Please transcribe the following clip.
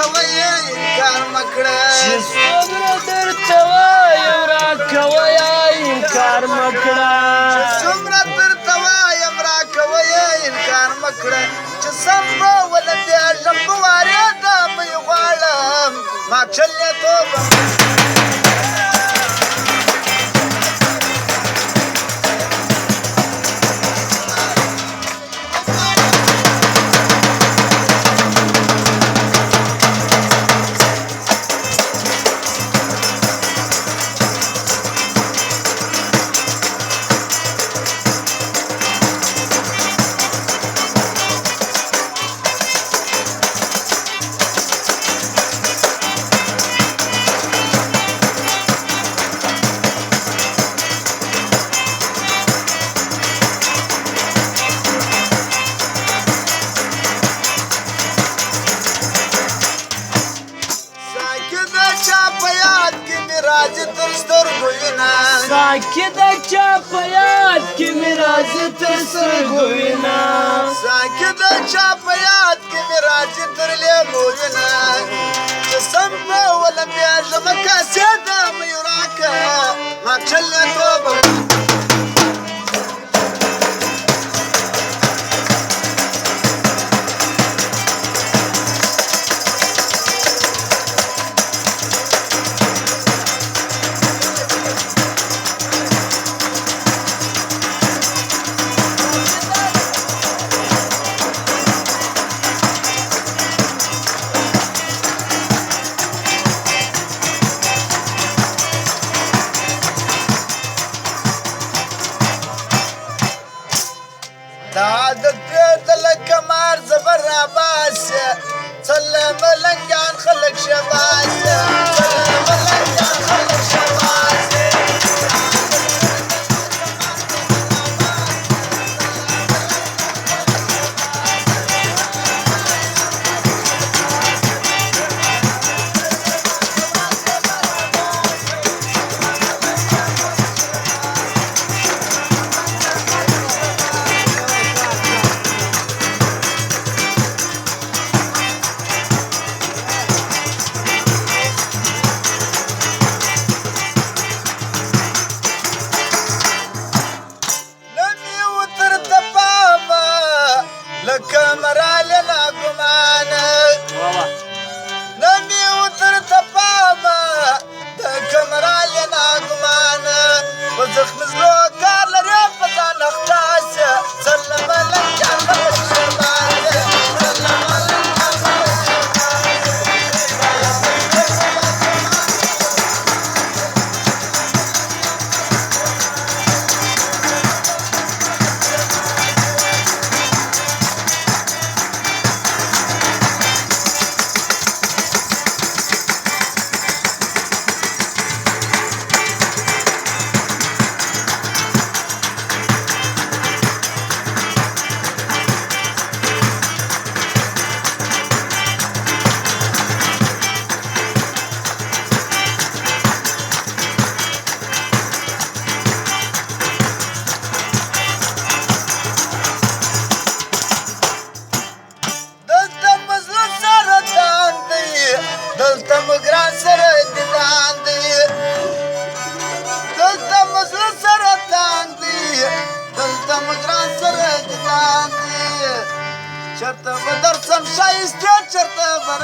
راکوي انکار مکړه چې څومره درته وایم راکوی انکار مه کړه څومره درته وایم راکوي انکار مکړه چې سم به ولګېږم په وارېده مې غواړم ما چلې توبه راځي تر سترګو وینه ساکي د چا په یاد کې مې راځي تر سترګو وینه ساکي د چا په یاد کې مې راځي تر لیمو وینه چې سم به ولګېږم کاسې د مې راکه ما چلې توبه دا عادت پرېږده لکه مار زبر راباسې څله ملنګان خلک شباسې څله ملنګان خلک شباسې لکه مراله ناګمانه نه مې ورته پامه لکه مراله ناګمانه په زخم زړه کار لرې په ځان اخته څله ملنګان خلک شباسې څله ملنګان خلک دلته مو ګران سره دیدان دی دلته مو زړه سره تان دی دلته مو ګران سره دیدان دی چېرته به درځم ښایستې چېرته به